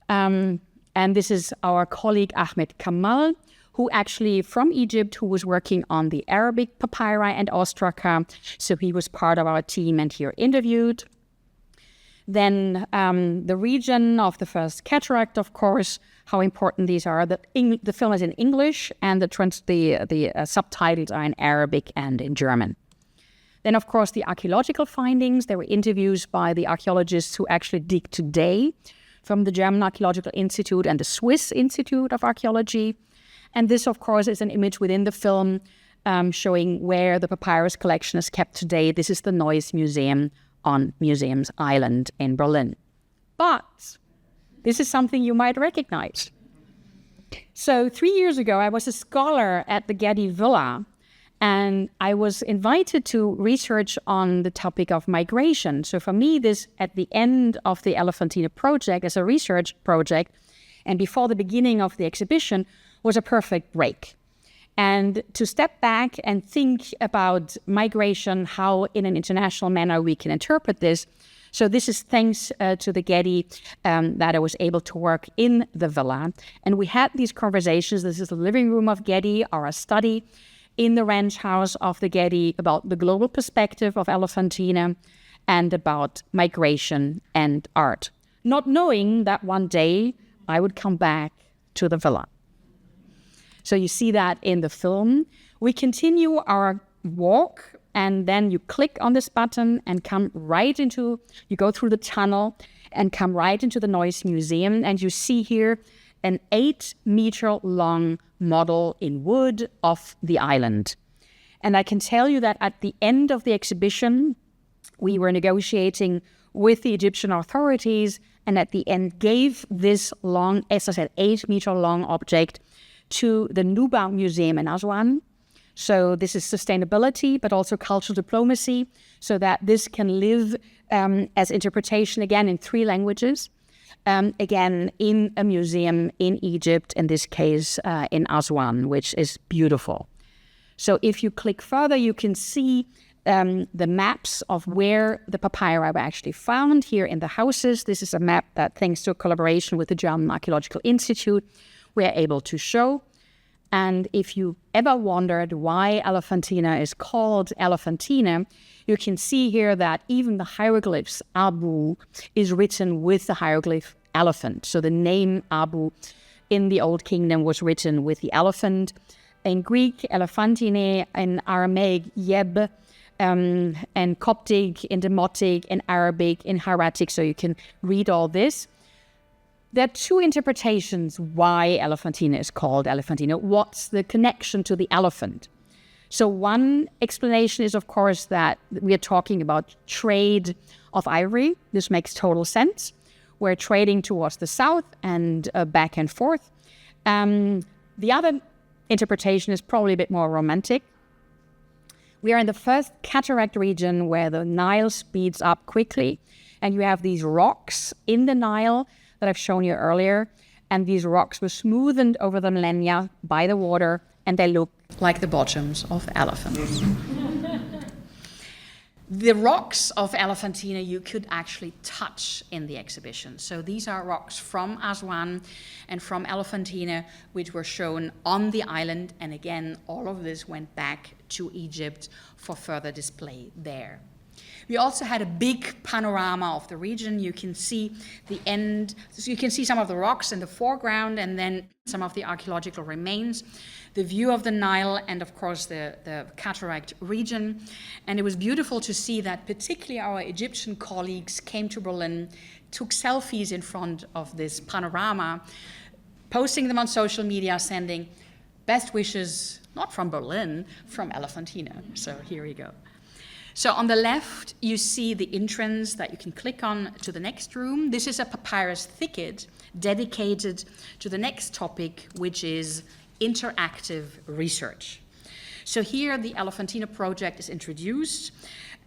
And this is our colleague Ahmed Kamal, who actually from Egypt, who was working on the Arabic papyri and ostraka. So he was part of our team and here interviewed. Then the region of the first cataract, of course, how important these are. The film is in English and the subtitles are in Arabic and in German. Then, of course, the archaeological findings. There were interviews by the archaeologists who actually dig today from the German Archaeological Institute and the Swiss Institute of Archaeology. And this, of course, is an image within the film showing where the papyrus collection is kept today. This is the Neues Museum on Museums Island in Berlin. But this is something you might recognize. So 3 years ago, I was a scholar at the Getty Villa, and I was invited to research on the topic of migration. So for me, this, at the end of the Elephantine project, as a research project, and before the beginning of the exhibition, was a perfect break. And to step back and think about migration, how in an international manner we can interpret this. So this is thanks to the Getty that I was able to work in the villa. And we had these conversations. This is the living room of Getty, our study in the ranch house of the Getty, about the global perspective of Elephantine and about migration and art, not knowing that one day I would come back to the villa. So you see that in the film. We continue our walk, and then you click on this button and you go through the tunnel and come right into the Neues Museum, and you see here an 8-meter long model in wood of the island. And I can tell you that at the end of the exhibition, we were negotiating with the Egyptian authorities, and at the end gave this long, as I said, 8-meter long object to the Nuba Museum in Aswan. So this is sustainability, but also cultural diplomacy, so that this can live as interpretation, again, in 3 languages, again, in a museum in Egypt, in this case, in Aswan, which is beautiful. So if you click further, you can see the maps of where the papyri were actually found here in the houses. This is a map that, thanks to a collaboration with the German Archaeological Institute, we're able to show. And if you ever wondered why Elephantine is called Elephantine, you can see here that even the hieroglyphs Abu is written with the hieroglyph elephant. So the name Abu in the Old Kingdom was written with the elephant. In Greek, Elephantine, in Aramaic, Yeb, and Coptic, in Demotic, in Arabic, in Hieratic, so you can read all this. There are 2 interpretations why Elephantine is called Elephantine. What's the connection to the elephant? So one explanation is, of course, that we are talking about trade of ivory. This makes total sense. We're trading towards the south and back and forth. The other interpretation is probably a bit more romantic. We are in the first cataract region where the Nile speeds up quickly, and you have these rocks in the Nile that I've shown you earlier, and these rocks were smoothened over the millennia by the water, and they look like the bottoms of elephants. The rocks of Elephantine you could actually touch in the exhibition. So these are rocks from Aswan and from Elephantine, which were shown on the island, and again, all of this went back to Egypt for further display there. We also had a big panorama of the region. You can see the end, so you can see some of the rocks in the foreground and then some of the archaeological remains, the view of the Nile, and of course the cataract region. And it was beautiful to see that particularly our Egyptian colleagues came to Berlin, took selfies in front of this panorama, posting them on social media, sending best wishes, not from Berlin, from Elephantine. So here you go. So on the left, you see the entrance that you can click on to the next room. This is a papyrus thicket dedicated to the next topic, which is interactive research. So here the Elephantine project is introduced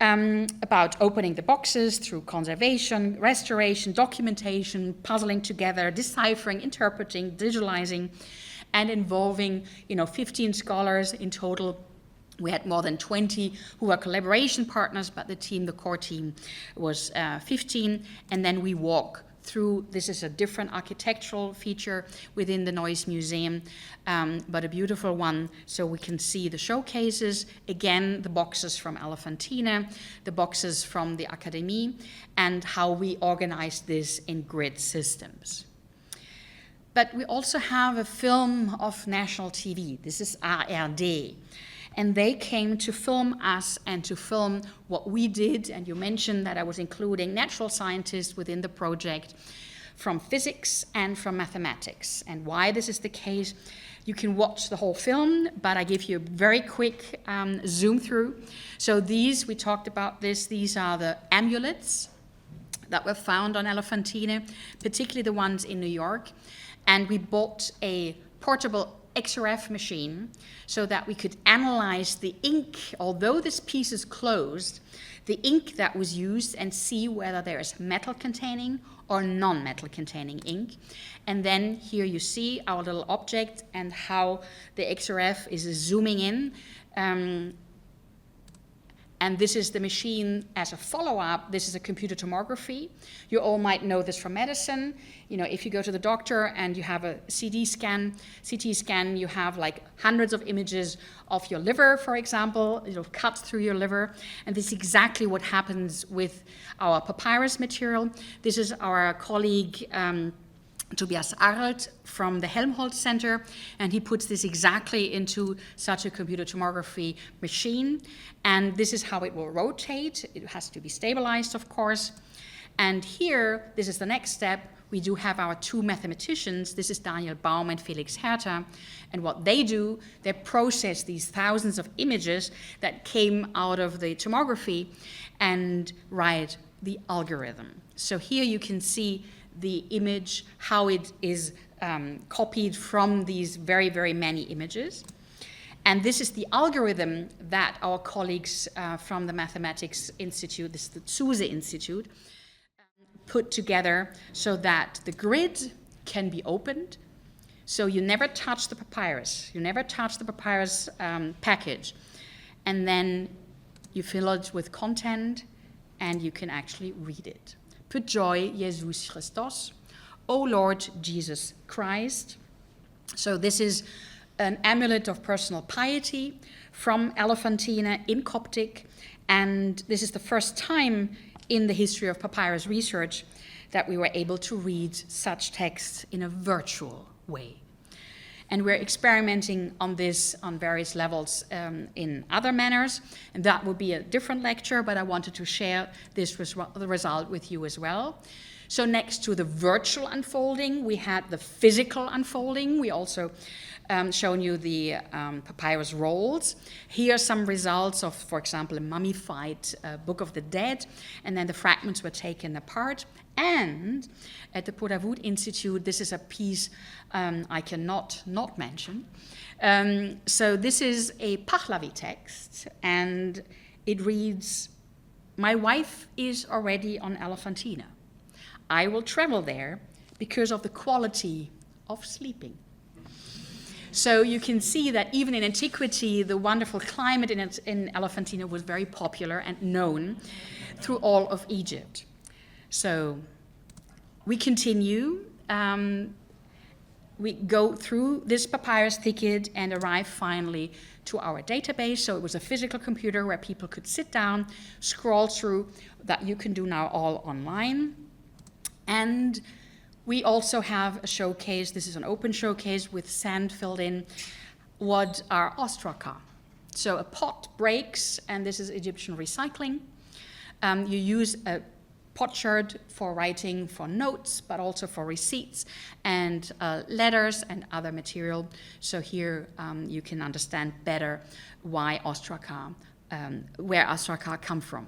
about opening the boxes through conservation, restoration, documentation, puzzling together, deciphering, interpreting, digitalizing, and involving 15 scholars in total. We had more than 20 who were collaboration partners, but the core team was 15. And then we walk through, this is a different architectural feature within the NationalMuseum, but a beautiful one. So we can see the showcases, again, the boxes from Elephantine, the boxes from the Academy, and how we organize this in grid systems. But we also have a film of national TV. This is ARD. And they came to film us and to film what we did. And you mentioned that I was including natural scientists within the project from physics and from mathematics. And why this is the case, you can watch the whole film, but I give you a very quick zoom through. So we talked about this, these are the amulets that were found on Elephantine, particularly the ones in New York. And we bought a portable XRF machine so that we could analyze the ink, although this piece is closed, the ink that was used, and see whether there is metal containing or non-metal containing ink. And then here you see our little object and how the XRF is zooming in. And this is the machine as a follow-up. This is a computer tomography. You all might know this from medicine. If you go to the doctor and you have a CT scan, you have like hundreds of images of your liver, for example, cut through your liver. And this is exactly what happens with our papyrus material. This is our colleague, Tobias Arlt from the Helmholtz Center, and he puts this exactly into such a computer tomography machine. And this is how it will rotate. It has to be stabilized, of course. And here, this is the next step. We do have our two mathematicians. This is Daniel Baum and Felix Herter. And what they do, they process these thousands of images that came out of the tomography and write the algorithm. So here you can see the image, how it is copied from these very, very many images. And this is the algorithm that our colleagues from the Mathematics Institute, this is the SUSE Institute, put together so that the grid can be opened. So you never touch the papyrus. You never touch the papyrus package. And then you fill it with content and you can actually read it. Put joy, Jesus Christos, O Lord Jesus Christ. So this is an amulet of personal piety from Elephantine in Coptic, and this is the first time in the history of papyrus research that we were able to read such texts in a virtual way. And we're experimenting on this on various levels in other manners, and that will be a different lecture, but I wanted to share this the result with you as well. So next to the virtual unfolding, we had the physical unfolding. We also shown you the papyrus rolls. Here are some results of, for example, a mummified Book of the Dead, and then the fragments were taken apart. And at the Podavut Institute, this is a piece I cannot not mention. So this is a Pahlavi text, and it reads, "My wife is already on Elephantine. I will travel there because of the quality of sleeping." So you can see that even in antiquity, the wonderful climate in Elephantine was very popular and known through all of Egypt. So we continue. We go through this papyrus thicket and arrive finally to our database. So it was a physical computer where people could sit down, scroll through, that you can do now all online. And we also have a showcase. This is an open showcase with sand filled in. What are ostraka? So a pot breaks, and this is Egyptian recycling. You use a potsherd for writing for notes, but also for receipts and letters and other material. So here you can understand better why ostraka where Asarkar come from.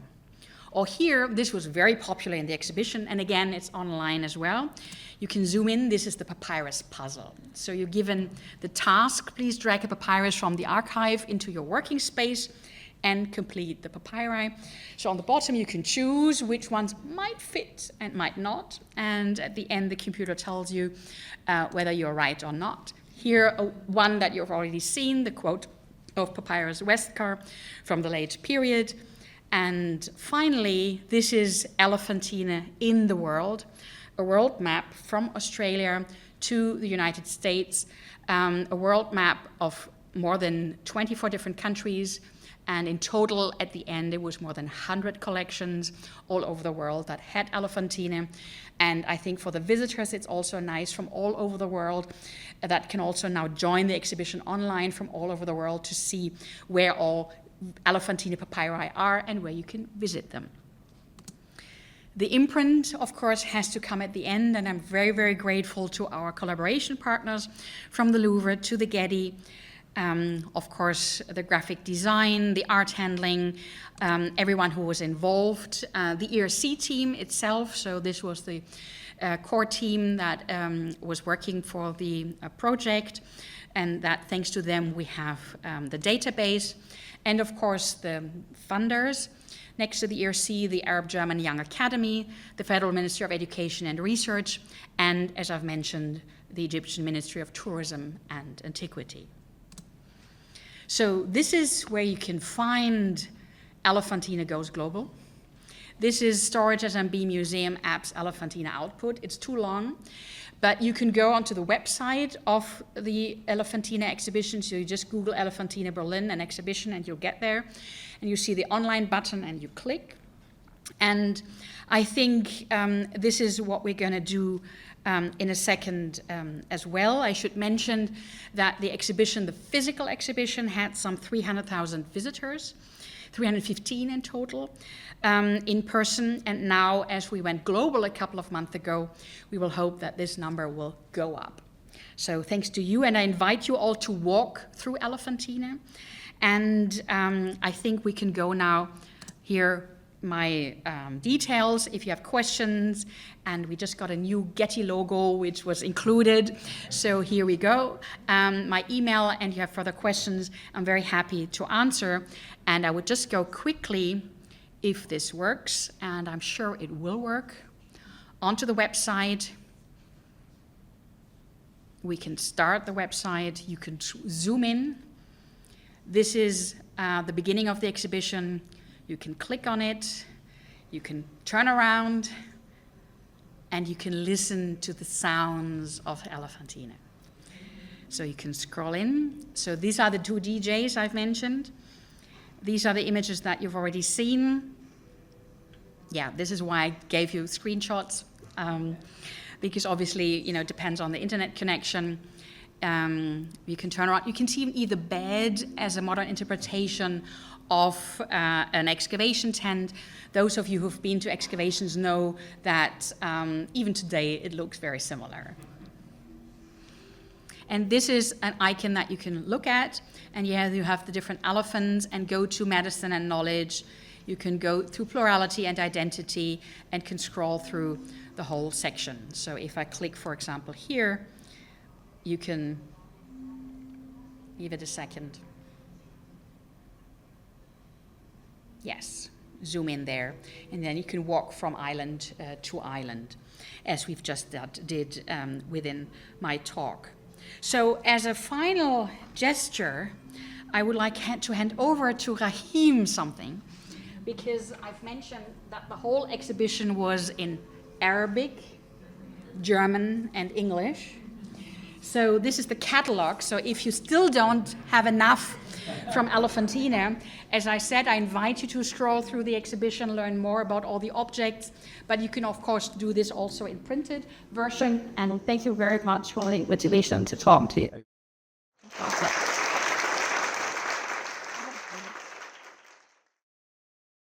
Or here, this was very popular in the exhibition, and again, it's online as well. You can zoom in, this is the papyrus puzzle. So you're given the task, please drag a papyrus from the archive into your working space and complete the papyri. So on the bottom, you can choose which ones might fit and might not, and at the end, the computer tells you whether you're right or not. Here, one that you've already seen, the quote of Papyrus Westcar from the late period. And finally, this is Elephantine in the world, a world map from Australia to the United States, a world map of more than 24 different countries. And in total, at the end, it was more than 100 collections all over the world that had Elephantine. And I think for the visitors, it's also nice from all over the world that can also now join the exhibition online from all over the world to see where all Elephantine papyri are and where you can visit them. The imprint, of course, has to come at the end, and I'm very, very grateful to our collaboration partners from the Louvre to the Getty, of course, the graphic design, the art handling, everyone who was involved, the ERC team itself. So this was the core team that was working for the project, and that thanks to them we have the database. And of course, the funders, next to the ERC, the Arab-German Young Academy, the Federal Ministry of Education and Research, and, as I've mentioned, the Egyptian Ministry of Tourism and Antiquity. So this is where you can find Elephantine Goes Global. This is Storage SMB Museum Apps Elephantine Output. It's too long, but you can go onto the website of the Elephantine exhibition. So you just Google Elephantine Berlin and exhibition and you'll get there. And you see the online button and you click. And I think this is what we're going to do in a second as well. I should mention that the exhibition, the physical exhibition, had some 300,000 visitors, 315 in total. In person, and now as we went global a couple of months ago, we will hope that this number will go up. So thanks to you, and I invite you all to walk through Elephantine, and I think we can go now. Here my details if you have questions, and we just got a new Getty logo which was included, so here we go. My email, and you have further questions, I'm very happy to answer, and I would just go quickly, if this works, and I'm sure it will work, onto the website. We can start the website. You can zoom in. This is the beginning of the exhibition. You can click on it. You can turn around, and you can listen to the sounds of Elephantine. So you can scroll in. So these are the two DJs I've mentioned. These are the images that you've already seen. Yeah, this is why I gave you screenshots, because obviously, it depends on the internet connection. You can turn around. You can see either bed as a modern interpretation of an excavation tent. Those of you who've been to excavations know that even today it looks very similar. And this is an icon that you can look at, and you have the different elephants, and go to medicine and knowledge. You can go through plurality and identity and can scroll through the whole section. So if I click, for example, here, you can give it a second. Yes, zoom in there, and then you can walk from island to island, as we've just did within my talk. So as a final gesture, I would like to hand over to Rahim something, because I've mentioned that the whole exhibition was in Arabic, German, and English. So this is the catalog. So if you still don't have enough from Elephantine, as I said, I invite you to scroll through the exhibition, learn more about all the objects, but you can of course do this also in printed version. And thank you very much for the invitation to talk to you.